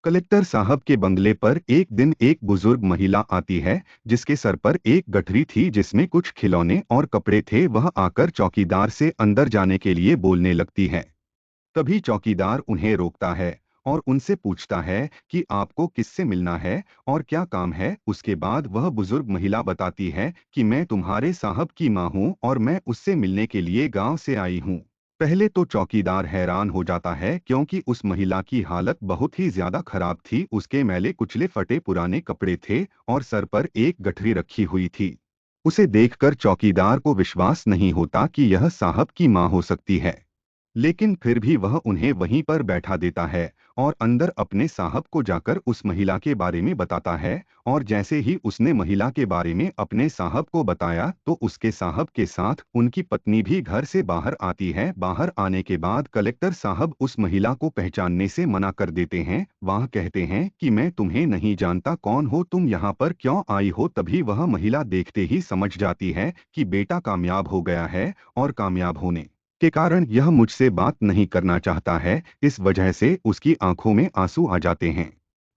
Collector साहब के बंगले पर एक दिन एक बुजुर्ग महिला आती है जिसके सर पर एक गठरी थी जिसमें कुछ खिलौने और कपड़े थे। वह आकर चौकीदार से अंदर जाने के लिए बोलने लगती है। तभी चौकीदार उन्हें रोकता है और उनसे पूछता है कि आपको किससे मिलना है और क्या काम है। उसके बाद वह बुजुर्ग महिला बताती है कि मैं तुम्हारे साहब की माँ हूँ और मैं उससे मिलने के लिए गांव से आई हूँ। पहले तो चौकीदार हैरान हो जाता है क्योंकि उस महिला की हालत बहुत ही ज्यादा खराब थी। उसके मैले कुचले फटे पुराने कपड़े थे और सर पर एक गठरी रखी हुई थी। उसे देखकर चौकीदार को विश्वास नहीं होता कि यह साहब की माँ हो सकती है। लेकिन फिर भी वह उन्हें वहीं पर बैठा देता है और अंदर अपने साहब को जाकर उस महिला के बारे में बताता है। और जैसे ही उसने महिला के बारे में अपने साहब को बताया तो उसके साहब के साथ उनकी पत्नी भी घर से बाहर आती है। बाहर आने के बाद कलेक्टर साहब उस महिला को पहचानने से मना कर देते हैं। वह कहते हैं कि मैं तुम्हें नहीं जानता, कौन हो तुम, यहाँ पर क्यों आई हो। तभी वह महिला देखते ही समझ जाती है कि बेटा कामयाब हो गया है और कामयाब होने के कारण यह मुझसे बात नहीं करना चाहता है। इस वजह से उसकी आंखों में आंसू आ जाते हैं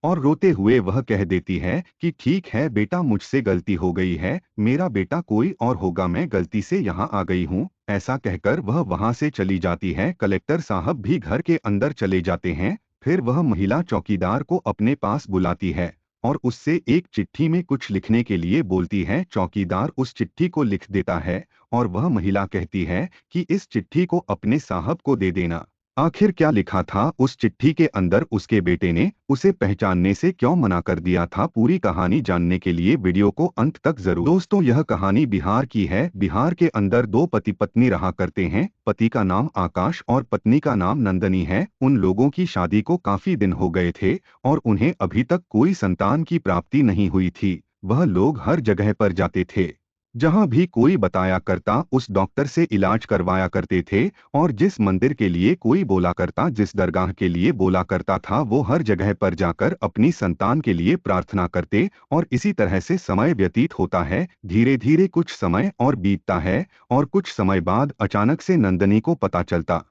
और रोते हुए वह कह देती है कि ठीक है बेटा, मुझसे गलती हो गई है, मेरा बेटा कोई और होगा, मैं गलती से यहाँ आ गई हूँ। ऐसा कहकर वह वहां से चली जाती है। कलेक्टर साहब भी घर के अंदर चले जाते हैं। फिर वह महिला चौकीदार को अपने पास बुलाती है और उससे एक चिट्ठी में कुछ लिखने के लिए बोलती है। चौकीदार उस चिट्ठी को लिख देता है और वह महिला कहती है कि इस चिट्ठी को अपने साहब को दे देना। आखिर क्या लिखा था उस चिट्ठी के अंदर, उसके बेटे ने उसे पहचानने से क्यों मना कर दिया था, पूरी कहानी जानने के लिए वीडियो को अंत तक जरूर। दोस्तों, यह कहानी बिहार की है। बिहार के अंदर दो पति पत्नी रहा करते हैं। पति का नाम आकाश और पत्नी का नाम नंदनी है। उन लोगों की शादी को काफी दिन हो गए थे और उन्हें अभी तक कोई संतान की प्राप्ति नहीं हुई थी। वह लोग हर जगह पर जाते थे, जहां भी कोई बताया करता उस डॉक्टर से इलाज करवाया करते थे। और जिस मंदिर के लिए कोई बोला करता, जिस दरगाह के लिए बोला करता था, वो हर जगह पर जाकर अपनी संतान के लिए प्रार्थना करते। और इसी तरह से समय व्यतीत होता है। धीरे धीरे कुछ समय और बीतता है और कुछ समय बाद अचानक से नंदनी को पता चलता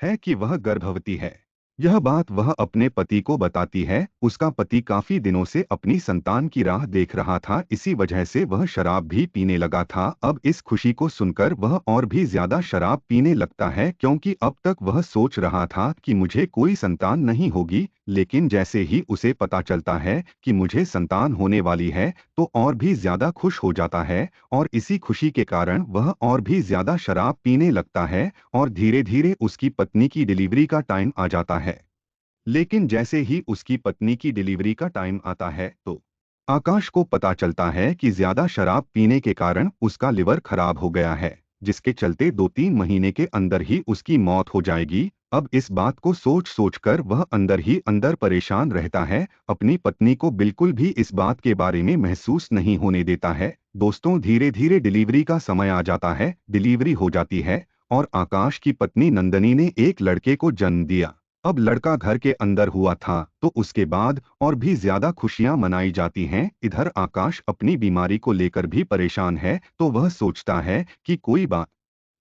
है कि वह गर्भवती है। यह बात वह अपने पति को बताती है। उसका पति काफी दिनों से अपनी संतान की राह देख रहा था, इसी वजह से वह शराब भी पीने लगा था। अब इस खुशी को सुनकर वह और भी ज्यादा शराब पीने लगता है क्योंकि अब तक वह सोच रहा था कि मुझे कोई संतान नहीं होगी। लेकिन जैसे ही उसे पता चलता है कि मुझे संतान होने वाली है तो और भी ज्यादा खुश हो जाता है और इसी खुशी के कारण वह और भी ज्यादा शराब पीने लगता है और धीरे धीरे उसकी पत्नी की डिलीवरी का टाइम आ जाता है। लेकिन जैसे ही उसकी पत्नी की डिलीवरी का टाइम आता है तो आकाश को पता चलता है कि ज्यादा शराब पीने के कारण उसका लिवर खराब हो गया है, जिसके चलते 2-3 महीने के अंदर ही उसकी मौत हो जाएगी। अब इस बात को सोच सोच कर वह अंदर ही अंदर परेशान रहता है। अपनी पत्नी को बिल्कुल भी इस बात के बारे में महसूस नहीं होने देता है। दोस्तों, धीरे धीरे डिलीवरी का समय आ जाता है। डिलीवरी हो जाती है और आकाश की पत्नी नंदनी ने एक लड़के को जन्म दिया। अब लड़का घर के अंदर हुआ था तो उसके बाद और भी ज्यादा खुशियां मनाई जाती हैं। इधर आकाश अपनी बीमारी को लेकर भी परेशान है तो वह सोचता है कि कोई बात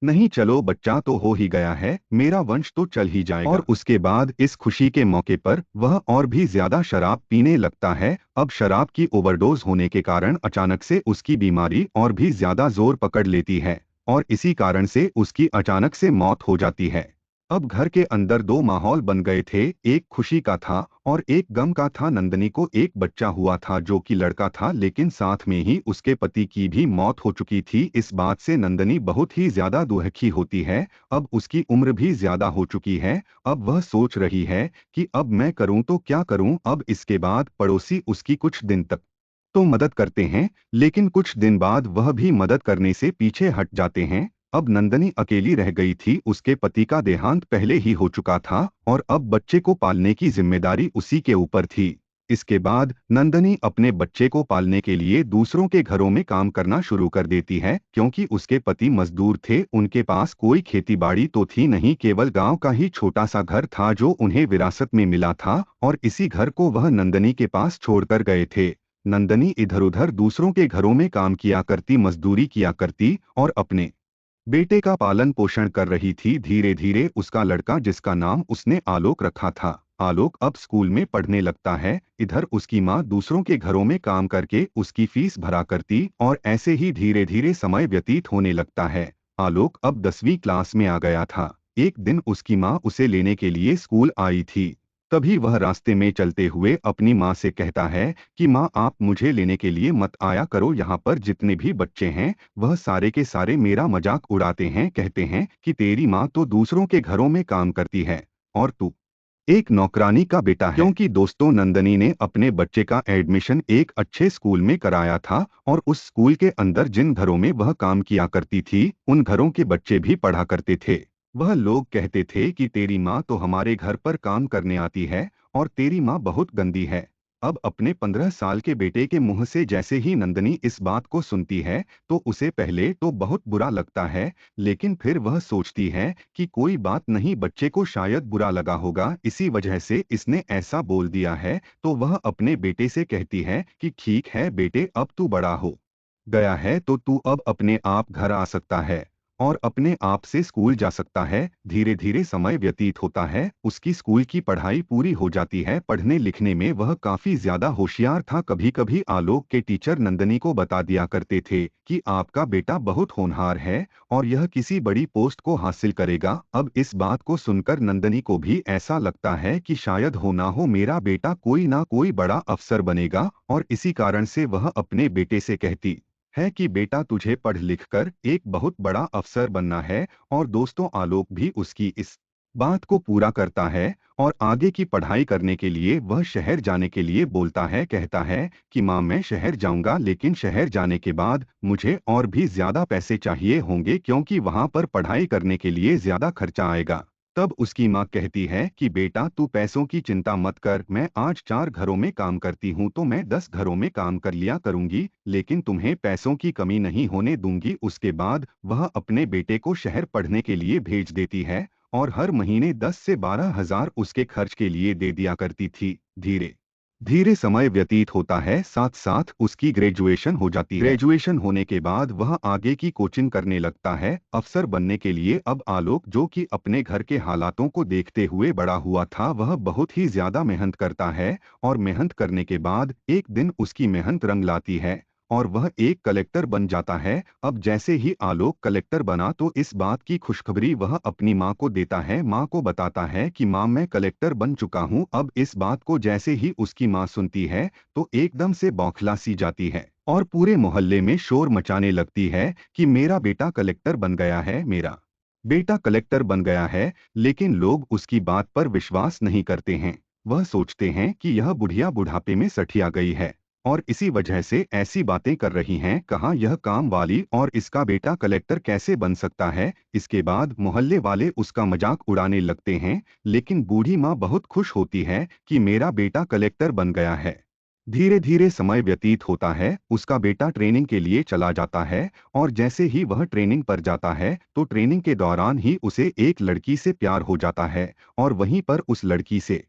नहीं, चलो बच्चा तो हो ही गया है, मेरा वंश तो चल ही जाएगा। और उसके बाद इस खुशी के मौके पर वह और भी ज्यादा शराब पीने लगता है। अब शराब की ओवरडोज होने के कारण अचानक से उसकी बीमारी और भी ज्यादा जोर पकड़ लेती है और इसी कारण से उसकी अचानक से मौत हो जाती है। अब घर के अंदर दो माहौल बन गए थे, एक खुशी का था और एक गम का था। नंदनी को एक बच्चा हुआ था जो कि लड़का था, लेकिन साथ में ही उसके पति की भी मौत हो चुकी थी। इस बात से नंदनी बहुत ही ज्यादा दुखी होती है। अब उसकी उम्र भी ज्यादा हो चुकी है। अब वह सोच रही है कि अब मैं करूं तो क्या करूं। अब इसके बाद पड़ोसी उसकी कुछ दिन तक तो मदद करते हैं, लेकिन कुछ दिन बाद वह भी मदद करने से पीछे हट जाते हैं। अब नंदनी अकेली रह गई थी। उसके पति का देहांत पहले ही हो चुका था और अब बच्चे को पालने की जिम्मेदारी उसी के ऊपर थी। इसके बाद नंदनी अपने बच्चे को पालने के लिए दूसरों के घरों में काम करना शुरू कर देती है क्योंकि उसके पति मजदूर थे। उनके पास कोई खेती बाड़ी तो थी नहीं, केवल गांव का ही छोटा सा घर था जो उन्हें विरासत में मिला था और इसी घर को वह नंदनी के पास छोड़कर गए थे। नंदनी इधर उधर दूसरों के घरों में काम किया करती, मजदूरी किया करती और अपने बेटे का पालन पोषण कर रही थी। धीरे धीरे उसका लड़का, जिसका नाम उसने आलोक रखा था, आलोक अब स्कूल में पढ़ने लगता है। इधर उसकी माँ दूसरों के घरों में काम करके उसकी फीस भरा करती और ऐसे ही धीरे धीरे समय व्यतीत होने लगता है। आलोक अब 10वीं क्लास में आ गया था। एक दिन उसकी माँ उसे लेने के लिए स्कूल आई थी। तभी वह रास्ते में चलते हुए अपनी माँ से कहता है कि माँ, आप मुझे लेने के लिए मत आया करो। यहाँ पर जितने भी बच्चे हैं वह सारे के सारे मेरा मजाक उड़ाते हैं, कहते हैं कि तेरी माँ तो दूसरों के घरों में काम करती है और तू एक नौकरानी का बेटा है। क्योंकि दोस्तों, नंदनी ने अपने बच्चे का एडमिशन एक अच्छे स्कूल में कराया था और उस स्कूल के अंदर जिन घरों में वह काम किया करती थी उन घरों के बच्चे भी पढ़ा करते थे। वह लोग कहते थे कि तेरी माँ तो हमारे घर पर काम करने आती है और तेरी माँ बहुत गंदी है। अब अपने 15 साल के बेटे के मुंह से जैसे ही नंदनी इस बात को सुनती है तो उसे पहले तो बहुत बुरा लगता है, लेकिन फिर वह सोचती है कि कोई बात नहीं, बच्चे को शायद बुरा लगा होगा, इसी वजह से इसने ऐसा बोल दिया है। तो वह अपने बेटे से कहती है कि ठीक है बेटे, अब तू बड़ा हो गया है तो तू अब अपने आप घर आ सकता है और अपने आप से स्कूल जा सकता है। धीरे धीरे समय व्यतीत होता है, उसकी स्कूल की पढ़ाई पूरी हो जाती है। पढ़ने लिखने में वह काफी ज्यादा होशियार था। कभी कभी आलोक के टीचर नंदनी को बता दिया करते थे कि आपका बेटा बहुत होनहार है और यह किसी बड़ी पोस्ट को हासिल करेगा। अब इस बात को सुनकर नंदनी को भी ऐसा लगता है कि शायद हो ना हो मेरा बेटा कोई ना कोई बड़ा अफसर बनेगा और इसी कारण से वह अपने बेटे से कहती है कि बेटा, तुझे पढ़ लिख कर एक बहुत बड़ा अफसर बनना है। और दोस्तों, आलोक भी उसकी इस बात को पूरा करता है और आगे की पढ़ाई करने के लिए वह शहर जाने के लिए बोलता है। कहता है कि माँ, मैं शहर जाऊंगा, लेकिन शहर जाने के बाद मुझे और भी ज्यादा पैसे चाहिए होंगे क्योंकि वहां पर पढ़ाई करने के लिए ज्यादा खर्चा आएगा। तब उसकी माँ कहती है कि बेटा, तू पैसों की चिंता मत कर, मैं आज 4 घरों में काम करती हूँ तो मैं 10 घरों में काम कर लिया करूंगी, लेकिन तुम्हें पैसों की कमी नहीं होने दूंगी। उसके बाद वह अपने बेटे को शहर पढ़ने के लिए भेज देती है और हर महीने 10 से 12 हजार उसके खर्च के लिए दे दिया करती थी। धीरे धीरे समय व्यतीत होता है, साथ साथ उसकी ग्रेजुएशन हो जाती है। ग्रेजुएशन होने के बाद वह आगे की कोचिंग करने लगता है अफसर बनने के लिए। अब आलोक, जो कि अपने घर के हालातों को देखते हुए बड़ा हुआ था, वह बहुत ही ज्यादा मेहनत करता है और मेहनत करने के बाद एक दिन उसकी मेहनत रंग लाती है और वह एक कलेक्टर बन जाता है। अब जैसे ही आलोक कलेक्टर बना तो इस बात की खुशखबरी वह अपनी माँ को देता है। माँ को बताता है कि माँ, मैं कलेक्टर बन चुका हूँ। अब इस बात को जैसे ही उसकी माँ सुनती है तो एकदम से बौखला सी जाती है और पूरे मोहल्ले में शोर मचाने लगती है कि मेरा बेटा कलेक्टर बन गया है, मेरा बेटा कलेक्टर बन गया है। लेकिन लोग उसकी बात पर विश्वास नहीं करते हैं। वह सोचते हैं कि यह बुढ़िया बुढ़ापे में सठिया गई है और इसी वजह से ऐसी बातें कर रही हैं। कहाँ यह काम वाली और इसका बेटा कलेक्टर कैसे बन सकता है। इसके बाद मोहल्ले वाले उसका मजाक उड़ाने लगते हैं, लेकिन बूढ़ी माँ बहुत खुश होती है कि मेरा बेटा कलेक्टर बन गया है। धीरे धीरे समय व्यतीत होता है, उसका बेटा ट्रेनिंग के लिए चला जाता है और जैसे ही वह ट्रेनिंग पर जाता है तो ट्रेनिंग के दौरान ही उसे एक लड़की से प्यार हो जाता है और वहीं पर उस लड़की से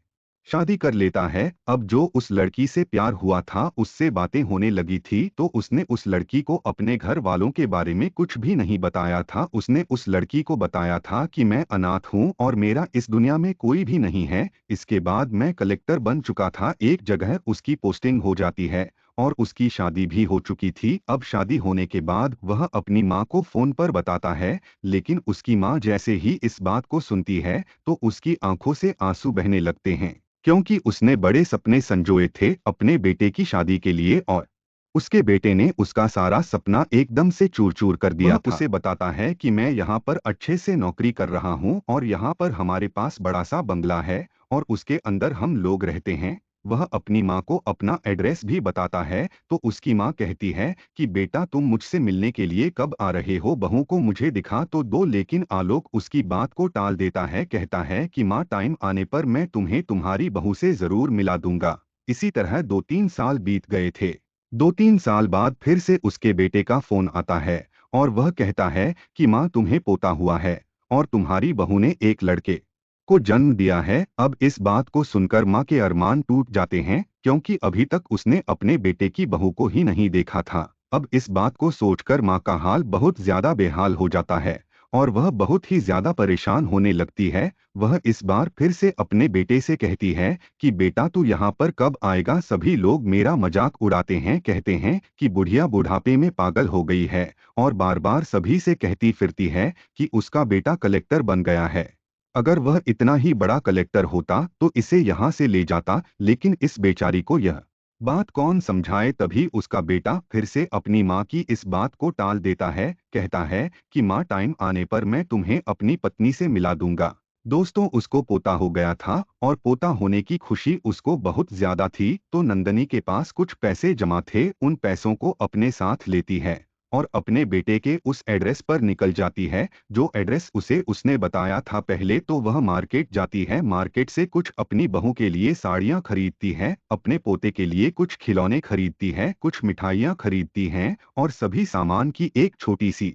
शादी कर लेता है। अब जो उस लड़की से प्यार हुआ था, उससे बातें होने लगी थी, तो उसने उस लड़की को अपने घर वालों के बारे में कुछ भी नहीं बताया था। उसने उस लड़की को बताया था कि मैं अनाथ हूँ और मेरा इस दुनिया में कोई भी नहीं है। इसके बाद मैं कलेक्टर बन चुका था, एक जगह उसकी पोस्टिंग हो जाती है और उसकी शादी भी हो चुकी थी। अब शादी होने के बाद वह अपनी माँ को फोन पर बताता है, लेकिन उसकी माँ जैसे ही इस बात को सुनती है तो उसकी आंखों से आंसू बहने लगते हैं, क्योंकि उसने बड़े सपने संजोए थे अपने बेटे की शादी के लिए और उसके बेटे ने उसका सारा सपना एकदम से चूर चूर कर दिया था। उसे बताता है कि मैं यहाँ पर अच्छे से नौकरी कर रहा हूँ और यहाँ पर हमारे पास बड़ा सा बंगला है और उसके अंदर हम लोग रहते हैं। वह अपनी माँ को अपना एड्रेस भी बताता है तो उसकी माँ कहती है कि बेटा, तुम मुझसे मिलने के लिए कब आ रहे हो, बहू को मुझे दिखा तो दो। लेकिन आलोक उसकी बात को टाल देता है, कहता है कि माँ, टाइम आने पर मैं तुम्हें तुम्हारी बहू से जरूर मिला दूंगा। इसी तरह 2-3 साल बीत गए थे। 2-3 साल बाद फिर से उसके बेटे का फोन आता है और वह कहता है कि माँ, तुम्हें पोता हुआ है और तुम्हारी बहू ने एक लड़के को जन्म दिया है। अब इस बात को सुनकर माँ के अरमान टूट जाते हैं, क्योंकि अभी तक उसने अपने बेटे की बहू को ही नहीं देखा था। अब इस बात को सोचकर माँ का हाल बहुत ज्यादा बेहाल हो जाता है और वह बहुत ही ज्यादा परेशान होने लगती है। वह इस बार फिर से अपने बेटे से कहती है कि बेटा तू यहाँ पर कब आएगा, सभी लोग मेरा मजाक उड़ाते हैं, कहते हैं कि बुढ़िया बुढ़ापे में पागल हो गई है, और बार बार सभी से कहती फिरती है कि उसका बेटा कलेक्टर बन गया है। अगर वह इतना ही बड़ा कलेक्टर होता तो इसे यहाँ से ले जाता, लेकिन इस बेचारी को यह बात कौन समझाए। तभी उसका बेटा फिर से अपनी माँ की इस बात को टाल देता है, कहता है कि माँ टाइम आने पर मैं तुम्हें अपनी पत्नी से मिला दूंगा। दोस्तों, उसको पोता हो गया था और पोता होने की खुशी उसको बहुत ज्यादा थी, तो नंदनी के पास कुछ पैसे जमा थे, उन पैसों को अपने साथ लेती है और अपने बेटे के उस एड्रेस पर निकल जाती है जो एड्रेस उसे उसने बताया था। पहले तो वह मार्केट जाती है, मार्केट से कुछ अपनी बहू के लिए साड़ियां खरीदती है, अपने पोते के लिए कुछ खिलौने खरीदती है, कुछ मिठाइयां खरीदती हैं और सभी सामान की एक छोटी सी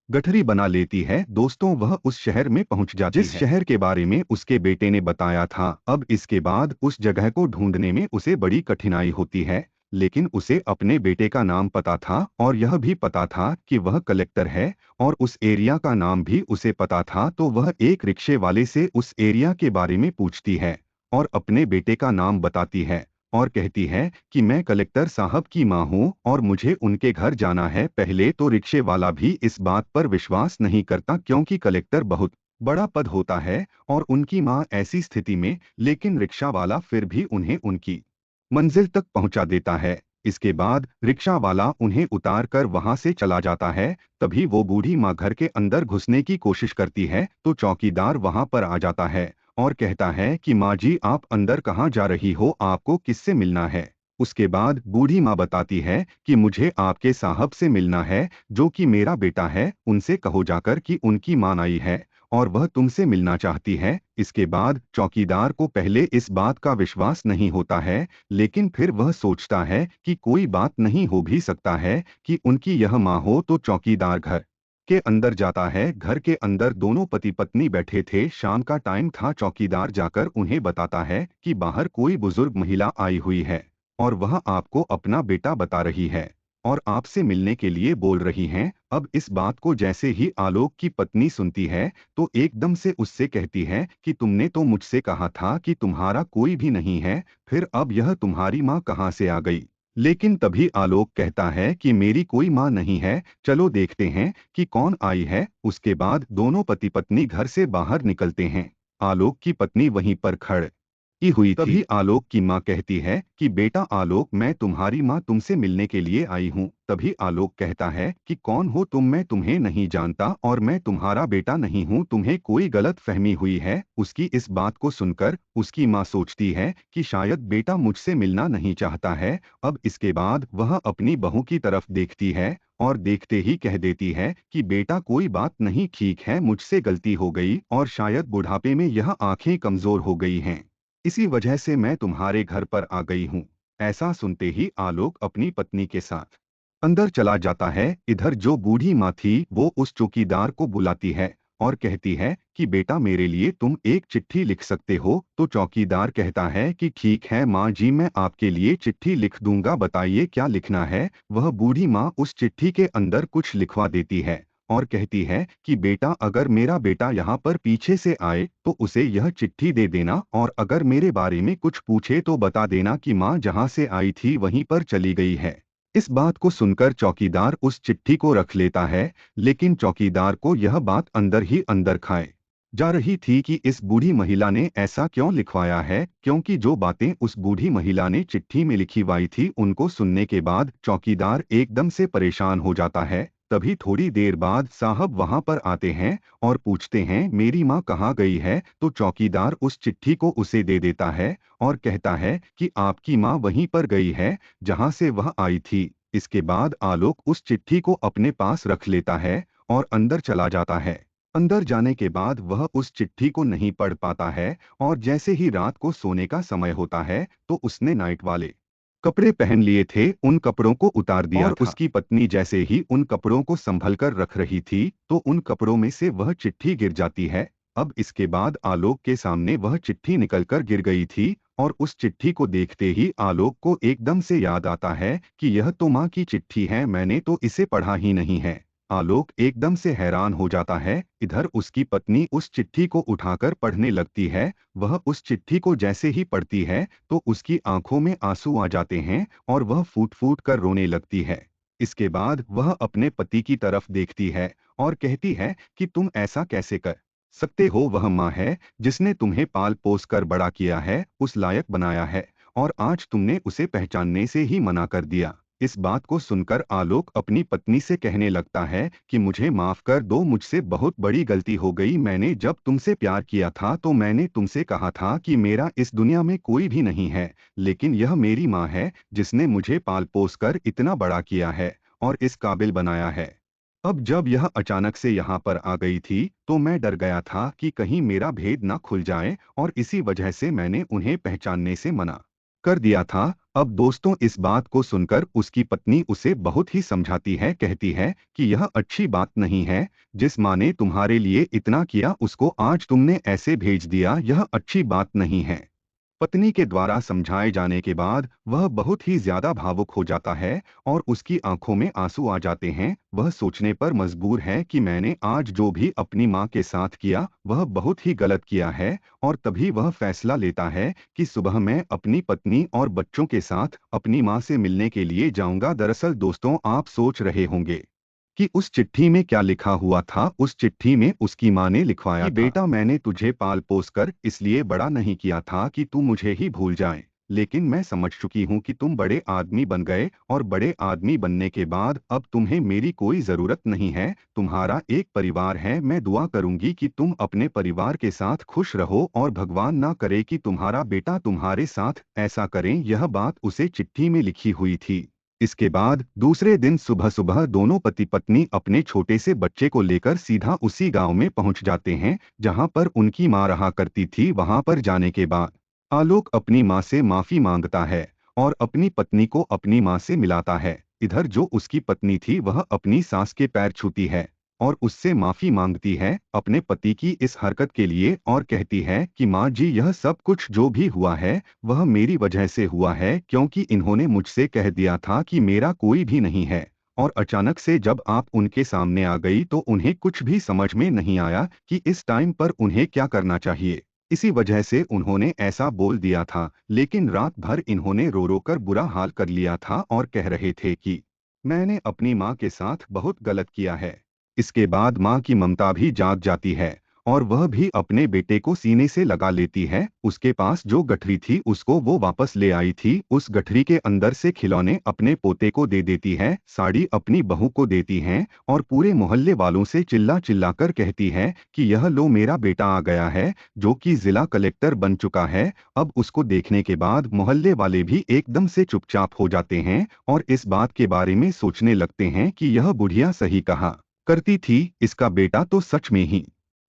गठरी बना लेती है। दोस्तों, वह उस शहर में पहुंच जाती है जिस शहर के बारे में उसके बेटे ने बताया था। अब इसके बाद उस जगह को ढूंढने में उसे बड़ी कठिनाई होती है, लेकिन उसे अपने बेटे का नाम पता था और यह भी पता था कि वह कलेक्टर है, और उस एरिया का नाम भी उसे पता था। तो वह एक रिक्शे वाले से उस एरिया के बारे में पूछती है और अपने बेटे का नाम बताती है और कहती है कि मैं कलेक्टर साहब की माँ हूँ और मुझे उनके घर जाना है। पहले तो रिक्शे वाला भी इस बात पर विश्वास नहीं करता, क्योंकि कलेक्टर बहुत बड़ा पद होता है और उनकी माँ ऐसी स्थिति में, लेकिन रिक्शा वाला फिर भी उन्हें उनकी मंजिल तक पहुंचा देता है। इसके बाद रिक्शा वाला उन्हें उतार कर वहां से चला जाता है। तभी वो बूढ़ी माँ घर के अंदर घुसने की कोशिश करती है तो चौकीदार वहां पर आ जाता है और कहता है कि माँ जी, आप अंदर कहाँ जा रही हो, आपको किससे मिलना है। उसके बाद बूढ़ी माँ बताती है कि मुझे आपके साहब से मिलना है, जो कि मेरा बेटा है, उनसे कहो जाकर कि उनकी माँ आई है और वह तुमसे मिलना चाहती है। इसके बाद चौकीदार को पहले इस बात का विश्वास नहीं होता है, लेकिन फिर वह सोचता है कि कोई बात नहीं हो भी सकता है कि उनकी यह माँ हो। तो चौकीदार घर के अंदर जाता है। घर के अंदर दोनों पति पत्नी बैठे थे, शाम का टाइम था। चौकीदार जाकर उन्हें बताता है कि बाहर कोई बुजुर्ग महिला आई हुई है और वह आपको अपना बेटा बता रही है और आपसे मिलने के लिए बोल रही हैं। अब इस बात को जैसे ही आलोक की पत्नी सुनती है तो एकदम से उससे कहती है कि तुमने तो मुझसे कहा था कि तुम्हारा कोई भी नहीं है, फिर अब यह तुम्हारी माँ कहाँ से आ गई। लेकिन तभी आलोक कहता है कि मेरी कोई माँ नहीं है, चलो देखते हैं कि कौन आई है। उसके बाद दोनों पति पत्नी घर से बाहर निकलते हैं। आलोक की पत्नी वहीं पर खड़ की हुई थी। तभी आलोक की माँ कहती है कि बेटा आलोक, मैं तुम्हारी माँ तुमसे मिलने के लिए आई हूँ। तभी आलोक कहता है कि कौन हो तुम, मैं तुम्हें नहीं जानता और मैं तुम्हारा बेटा नहीं हूँ, तुम्हें कोई गलत फहमी हुई है। उसकी इस बात को सुनकर उसकी माँ सोचती है कि शायद बेटा मुझसे मिलना नहीं चाहता है। अब इसके बाद वह अपनी बहू की तरफ देखती है और देखते ही कह देती है कि बेटा कोई बात नहीं, ठीक है, मुझसे गलती हो गई और शायद बुढ़ापे में यह आंखें कमजोर हो गई हैं, इसी वजह से मैं तुम्हारे घर पर आ गई हूँ। ऐसा सुनते ही आलोक अपनी पत्नी के साथ अंदर चला जाता है। इधर जो बूढ़ी माँ थी वो उस चौकीदार को बुलाती है और कहती है कि बेटा मेरे लिए तुम एक चिट्ठी लिख सकते हो। तो चौकीदार कहता है कि ठीक है माँ जी, मैं आपके लिए चिट्ठी लिख दूंगा, बताइए क्या लिखना है। वह बूढ़ी माँ उस चिट्ठी के अंदर कुछ लिखवा देती है और कहती है कि बेटा अगर मेरा बेटा यहाँ पर पीछे से आए तो उसे यह चिट्ठी दे देना, और अगर मेरे बारे में कुछ पूछे तो बता देना कि माँ जहाँ से आई थी वहीं पर चली गई है। इस बात को सुनकर चौकीदार उस चिट्ठी को रख लेता है, लेकिन चौकीदार को यह बात अंदर ही अंदर खाए जा रही थी कि इस बूढ़ी महिला ने ऐसा क्यों लिखवाया है, क्योंकि जो बातें उस बूढ़ी महिला ने चिट्ठी में लिखवाई थी उनको सुनने के बाद चौकीदार एकदम से परेशान हो जाता है। तभी थोड़ी देर बाद साहब वहां पर आते हैं और पूछते हैं मेरी माँ कहाँ गई है। तो चौकीदार उस चिट्ठी को उसे दे देता है और कहता है कि आपकी माँ वहीं पर गई है जहां से वह आई थी। इसके बाद आलोक उस चिट्ठी को अपने पास रख लेता है और अंदर चला जाता है। अंदर जाने के बाद वह उस चिट्ठी को नहीं पढ़ पाता है और जैसे ही रात को सोने का समय होता है तो उसने नाइट वाले कपड़े पहन लिए थे, उन कपड़ों को उतार दिया और था। उसकी पत्नी जैसे ही उन कपड़ों को संभल कर रख रही थी तो उन कपड़ों में से वह चिट्ठी गिर जाती है। अब इसके बाद आलोक के सामने वह चिट्ठी निकलकर गिर गई थी और उस चिट्ठी को देखते ही आलोक को एकदम से याद आता है कि यह तो माँ की चिट्ठी है, मैंने तो इसे पढ़ा ही नहीं है। आलोक एकदम से हैरान हो जाता है। इधर उसकी पत्नी उस चिट्ठी को उठाकर पढ़ने लगती है। वह उस चिट्ठी को जैसे ही पढ़ती है तो उसकी आंखों में आंसू आ जाते हैं और वह फूट फूट कर रोने लगती है। इसके बाद वह अपने पति की तरफ देखती है और कहती है कि तुम ऐसा कैसे कर सकते हो। वह माँ है जिसने तुम्हें पाल पोस कर बड़ा किया है, उस लायक बनाया है, और आज तुमने उसे पहचानने से ही मना कर दिया। इस बात को सुनकर आलोक अपनी पत्नी से कहने लगता है कि मुझे माफ कर दो, मुझसे बहुत बड़ी गलती हो गई। मैंने जब तुमसे प्यार किया था तो मैंने तुमसे कहा था कि मेरा इस दुनिया में कोई भी नहीं है, लेकिन यह मेरी माँ है जिसने मुझे पाल पोस कर इतना बड़ा किया है और इस काबिल बनाया है। अब जब यह अचानक से यहाँ पर आ गई थी तो मैं डर गया था कि कहीं मेरा भेद ना खुल जाए, और इसी वजह से मैंने उन्हें पहचानने से मना कर दिया था। अब दोस्तों, इस बात को सुनकर उसकी पत्नी उसे बहुत ही समझाती है, कहती है कि यह अच्छी बात नहीं है। जिस माँ ने तुम्हारे लिए इतना किया उसको आज तुमने ऐसे भेज दिया, यह अच्छी बात नहीं है। पत्नी के द्वारा समझाए जाने के बाद वह बहुत ही ज्यादा भावुक हो जाता है और उसकी आंखों में आंसू आ जाते हैं। वह सोचने पर मजबूर है कि मैंने आज जो भी अपनी माँ के साथ किया वह बहुत ही गलत किया है, और तभी वह फैसला लेता है कि सुबह मैं अपनी पत्नी और बच्चों के साथ अपनी माँ से मिलने के लिए जाऊंगा। दरअसल दोस्तों, आप सोच रहे होंगे कि उस चिट्ठी में क्या लिखा हुआ था। उस चिट्ठी में उसकी माँ ने लिखवाया कि बेटा, मैंने तुझे पाल पोस कर इसलिए बड़ा नहीं किया था कि तू मुझे ही भूल जाए, लेकिन मैं समझ चुकी हूँ कि तुम बड़े आदमी बन गए, और बड़े आदमी बनने के बाद अब तुम्हें मेरी कोई जरूरत नहीं है। तुम्हारा एक परिवार है। मैं दुआ करूंगी कि तुम अपने परिवार के साथ खुश रहो, और भगवान ना करे कि तुम्हारा बेटा तुम्हारे साथ ऐसा करें। यह बात उसे चिट्ठी में लिखी हुई थी। इसके बाद दूसरे दिन सुबह सुबह दोनों पति पत्नी अपने छोटे से बच्चे को लेकर सीधा उसी गांव में पहुंच जाते हैं जहां पर उनकी मां रहा करती थी। वहां पर जाने के बाद आलोक अपनी मां से माफी मांगता है और अपनी पत्नी को अपनी मां से मिलाता है। इधर जो उसकी पत्नी थी वह अपनी सास के पैर छूती है और उससे माफी मांगती है अपने पति की इस हरकत के लिए, और कहती है कि माँ जी, यह सब कुछ जो भी हुआ है वह मेरी वजह से हुआ है, क्योंकि इन्होंने मुझसे कह दिया था कि मेरा कोई भी नहीं है, और अचानक से जब आप उनके सामने आ गई तो उन्हें कुछ भी समझ में नहीं आया कि इस टाइम पर उन्हें क्या करना चाहिए। इसी वजह से उन्होंने ऐसा बोल दिया था, लेकिन रात भर इन्होंने रो रो कर बुरा हाल कर लिया था और कह रहे थे कि मैंने अपनी माँ के साथ बहुत गलत किया है। इसके बाद माँ की ममता भी जाग जाती है और वह भी अपने बेटे को सीने से लगा लेती है। उसके पास जो गठरी थी उसको वो वापस ले आई थी। उस गठरी के अंदर से खिलौने अपने पोते को दे देती है, साड़ी अपनी बहू को देती हैं, और पूरे मोहल्ले वालों से चिल्ला चिल्ला कर कहती है कि यह लो, मेरा बेटा आ गया है जो कि जिला कलेक्टर बन चुका है। अब उसको देखने के बाद मोहल्ले वाले भी एकदम से चुपचाप हो जाते हैं और इस बात के बारे में सोचने लगते हैं कि यह बुढ़िया सही कहा करती थी, इसका बेटा तो सच में ही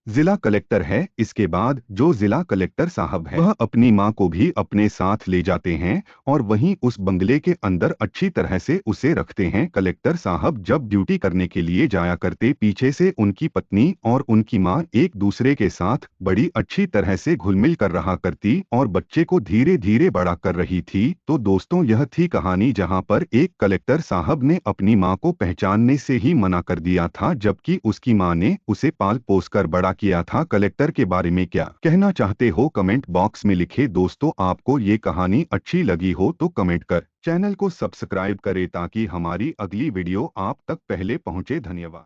जिला कलेक्टर है। इसके बाद जो जिला कलेक्टर साहब है वह अपनी मां को भी अपने साथ ले जाते हैं और वहीं उस बंगले के अंदर अच्छी तरह से उसे रखते हैं। कलेक्टर साहब जब ड्यूटी करने के लिए जाया करते, पीछे से उनकी पत्नी और उनकी मां एक दूसरे के साथ बड़ी अच्छी तरह से घुल-मिल कर रहा करती और बच्चे को धीरे धीरे बड़ा कर रही थी। तो दोस्तों, यह थी कहानी जहां पर एक कलेक्टर साहब ने अपनी मां को पहचानने से ही मना कर दिया था, जबकि उसकी मां ने उसे पाल पोस कर बड़ा किया था। कलेक्टर के बारे में क्या कहना चाहते हो कमेंट बॉक्स में लिखे। दोस्तों, आपको ये कहानी अच्छी लगी हो तो कमेंट कर चैनल को सब्सक्राइब करें ताकि हमारी अगली वीडियो आप तक पहले पहुंचे। धन्यवाद।